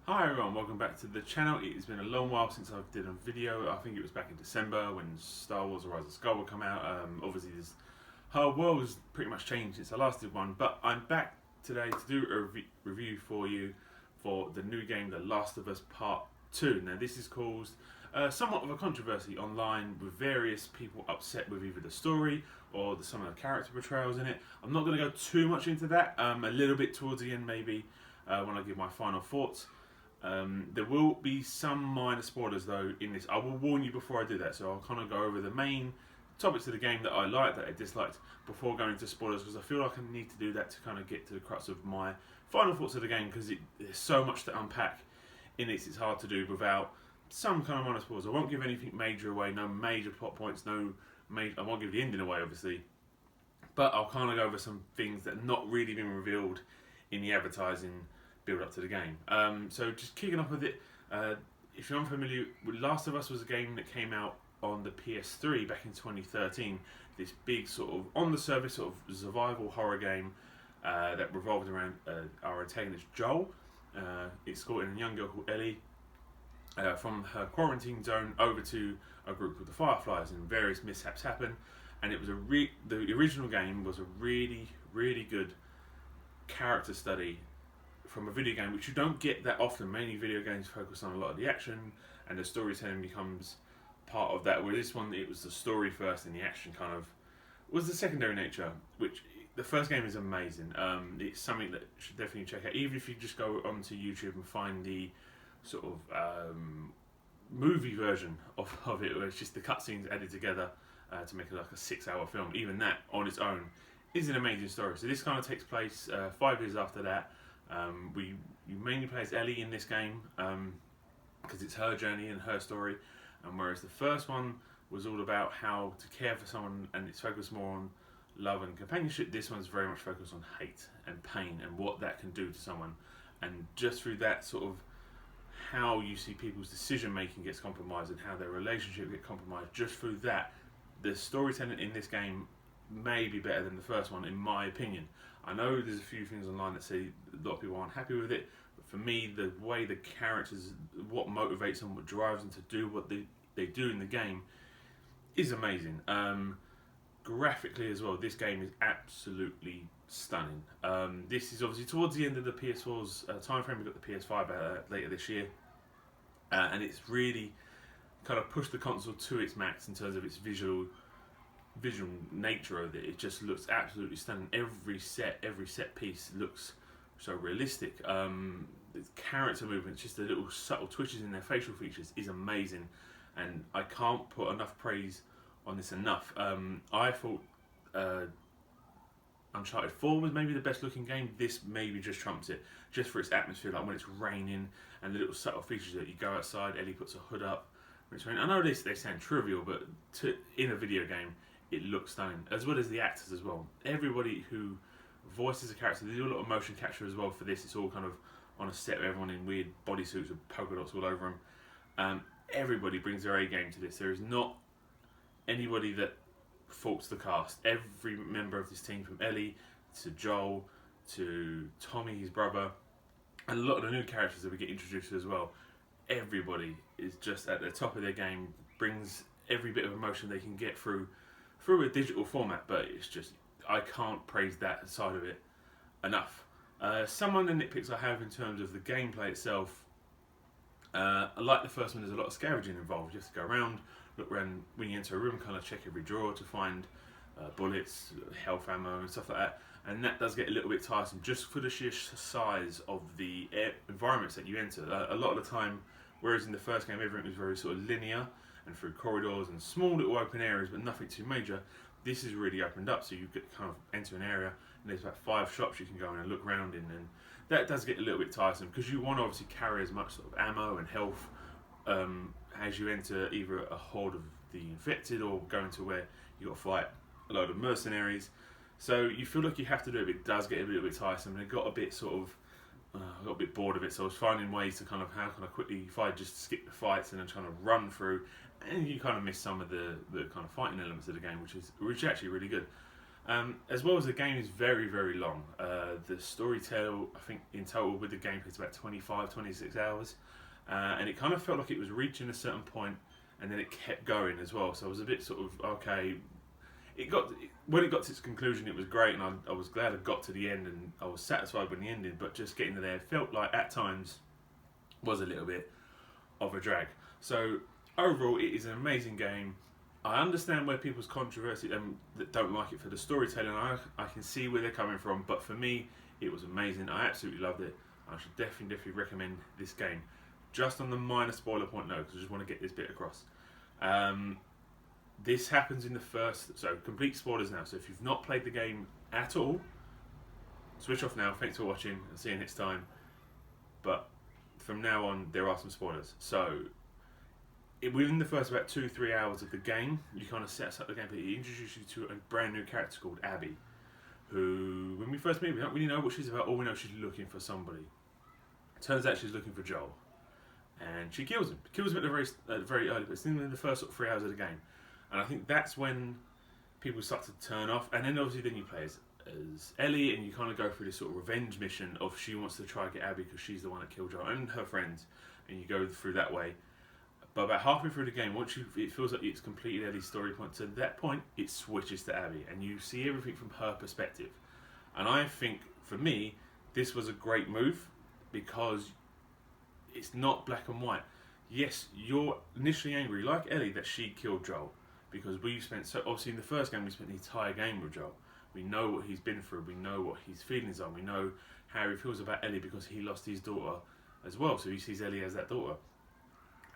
Hi everyone, welcome back to the channel. It has been a long while since I did a video. I think it was back in December when Star Wars: The Rise of Skywalker come out. Obviously, this whole world has pretty much changed since I last did one, but I'm back today to do a review for you for the new game, The Last of Us Part 2. Now, this has caused somewhat of a controversy online with various people upset with either the story or some of the character portrayals in it. I'm not going to go too much into that, a little bit towards the end maybe when I give my final thoughts. There will be some minor spoilers though in this. I will warn you before I do that, so I'll kind of go over the main topics of the game that I liked, that I disliked, before going into spoilers, because I feel like I need to do that to kind of get to the crux of my final thoughts of the game, because there's so much to unpack in this. It's hard to do without some kind of minor spoilers. I won't give anything major away, no major plot points, I won't give the ending away obviously, but I'll kind of go over some things that have not really been revealed in the advertising build up to the game. So just kicking off with it, if you're unfamiliar, Last of Us was a game that came out on the PS3 back in 2013. This big sort of on the surface sort of survival horror game that revolved around our antagonist Joel. It's escorting a young girl called Ellie from her quarantine zone over to a group called the Fireflies, and various mishaps happen. And it was the original game was a really good character study from a video game, which you don't get that often. Mainly video games focus on a lot of the action, and the storytelling becomes part of that. Where this one, it was the story first, and the action kind of was the secondary nature. Which the first game is amazing. It's something that you should definitely check out. Even if you just go onto YouTube and find the sort of movie version of it, where it's just the cutscenes added together to make it like a 6-hour film. Even that on its own is an amazing story. So this kind of takes place 5 years after that. You mainly play as Ellie in this game because it's her journey and her story, and whereas the first one was all about how to care for someone and it's focused more on love and companionship, this one's very much focused on hate and pain and what that can do to someone. And just through that sort of how you see people's decision making gets compromised and how their relationship get compromised, just through that, the storytelling in this game may be better than the first one in my opinion. I know there's a few things online that say a lot of people aren't happy with it, but for me, the way the characters, what motivates them, what drives them to do what they do in the game is amazing. Graphically as well, this game is absolutely stunning. This is obviously towards the end of the PS4's time frame. We've got the PS5 later this year, and it's really kind of pushed the console to its max in terms of its visual nature of it. It just looks absolutely stunning. Every set piece looks so realistic. The character movements, just the little subtle twitches in their facial features is amazing, and I can't put enough praise on this enough. I thought Uncharted 4 was maybe the best looking game. This maybe just trumps it, just for its atmosphere, like when it's raining and the little subtle features that you go outside, Ellie puts a hood up when it's raining. I know they sound trivial, but in a video game it looks stunning, as well as the actors as well. Everybody who voices a character, they do a lot of motion capture as well for this. It's all kind of on a set with everyone in weird bodysuits with polka dots all over them. Everybody brings their A game to this. There is not anybody that faults the cast. Every member of this team, from Ellie to Joel to Tommy, his brother, and a lot of the new characters that we get introduced to as well, everybody is just at the top of their game, brings every bit of emotion they can get through a digital format. But it's just, I can't praise that side of it enough. Some of the nitpicks I have in terms of the gameplay itself, like the first one, there's a lot of scavenging involved. You have to go around, look around when you enter a room, kind of check every drawer to find bullets, health ammo and stuff like that, and that does get a little bit tiresome just for the sheer size of the environments that you enter. A lot of the time, whereas in the first game everything was very sort of linear and through corridors and small little open areas but nothing too major, this is really opened up, so you get kind of enter an area and there's about 5 shops you can go in and look around in, and that does get a little bit tiresome because you want to obviously carry as much sort of ammo and health as you enter either a horde of the infected or go into where you got to fight a load of mercenaries. So you feel like you have to do it, but it does get a little bit tiresome, and it got a bit sort of I got a bit bored of it, so I was finding ways to kind of, how can I quickly, if I just skip the fights and then trying to run through, and you kind of miss some of the kind of fighting elements of the game, which is actually really good. As well as the game is very, very long. The storytelling, I think, in total with the game is about 25, 26 hours. And it kind of felt like it was reaching a certain point and then it kept going as well. So I was a bit sort of, okay, when it got to its conclusion, it was great, and I was glad I got to the end, and I was satisfied with the ending. But just getting there felt like at times was a little bit of a drag. So overall, it is an amazing game. I understand where people's controversy that don't like it for the storytelling. I can see where they're coming from, but for me, it was amazing. I absolutely loved it. I should definitely recommend this game. Just on the minor spoiler point, no, because I just want to get this bit across. This happens in the first, so complete spoilers now. So if you've not played the game at all, switch off now. Thanks for watching, and see you next time. But from now on, there are some spoilers. So within the first about 2-3 hours of the game, you kind of sets up the game, but it introduces you to a brand new character called Abby, who, when we first meet, we don't really know what she's about. All we know is she's looking for somebody. Turns out she's looking for Joel, and she kills him. Kills him at the very early, but it's in the first sort of 3 hours of the game. And I think that's when people start to turn off. And then obviously then you play as Ellie, and you kind of go through this sort of revenge mission of she wants to try and get Abby because she's the one that killed Joel and her friends, and you go through that way. But about halfway through the game, it feels like it's completed Ellie's story point. So at that point, it switches to Abby, and you see everything from her perspective. And I think, for me, this was a great move because it's not black and white. Yes, you're initially angry, like Ellie, that she killed Joel. Because obviously in the first game, we spent the entire game with Joel. We know what he's been through, we know what his feelings are, we know how he feels about Ellie because he lost his daughter as well, so he sees Ellie as that daughter.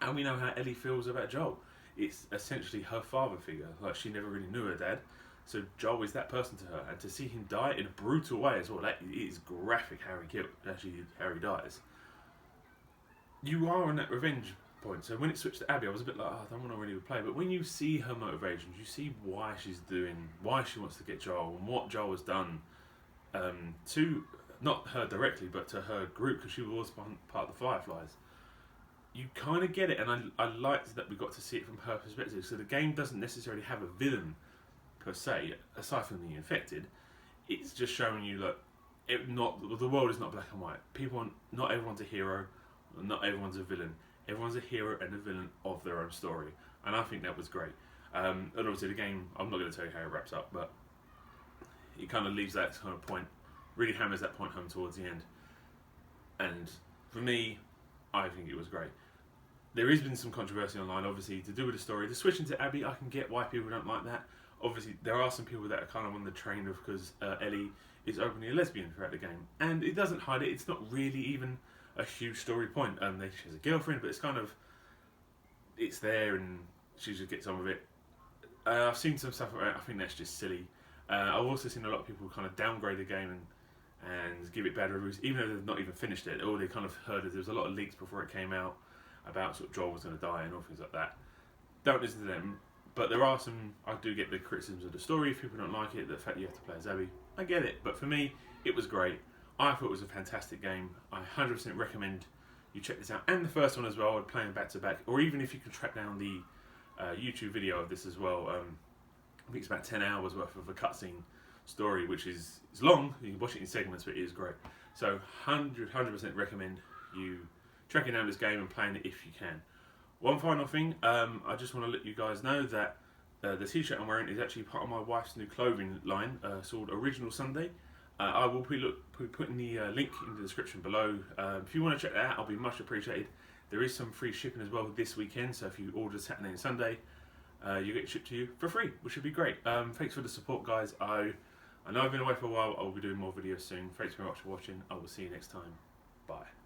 And we know how Ellie feels about Joel. It's essentially her father figure, like she never really knew her dad, so Joel is that person to her. And to see him die in a brutal way as well, that is graphic how he dies. You are on that revenge point. So when it switched to Abby, I was a bit like, I don't want to really play. But when you see her motivations, you see why she wants to get Joel, and what Joel has done to, not her directly, but to her group, because she was part of the Fireflies. You kind of get it, and I liked that we got to see it from her perspective. So the game doesn't necessarily have a villain, per se, aside from the infected. It's just showing you that the world is not black and white. Not everyone's a hero, not everyone's a villain. Everyone's a hero and a villain of their own story, and I think that was great. And obviously the game, I'm not going to tell you how it wraps up, but it kind of leaves that kind of point, really hammers that point home towards the end. And for me, I think it was great. There has been some controversy online, obviously, to do with the story. The switching to Abby, I can get why people don't like that. Obviously, there are some people that are kind of on the train of, because Ellie is openly a lesbian throughout the game, and it doesn't hide it. It's not really even a huge story point. She has a girlfriend, but it's there, and she just gets on with it. I've seen some stuff around, I think that's just silly. I've also seen a lot of people kind of downgrade the game and give it bad reviews, even though they've not even finished it, or they kind of heard it. There was a lot of leaks before it came out about sort of Joel was going to die and all things like that. Don't listen to them, but I do get the criticisms of the story. If people don't like it, the fact you have to play as Abby, I get it. But for me, it was great. I thought it was a fantastic game. I 100% recommend you check this out. And the first one as well, I'd play them back to back. Or even if you can track down the YouTube video of this as well. I think it's about 10 hours worth of a cutscene story, which is long. You can watch it in segments, but it is great. So 100% recommend you tracking down this game and playing it if you can. One final thing, I just want to let you guys know that the t-shirt I'm wearing is actually part of my wife's new clothing line, called Original Sunday. I will be putting the link in the description below. If you want to check that out, I'll be much appreciated. There is some free shipping as well this weekend, so if you order Saturday and Sunday, you get it shipped to you for free, which would be great. Thanks for the support, guys. I know I've been away for a while. I'll be doing more videos soon. Thanks very much for watching. I will see you next time. Bye.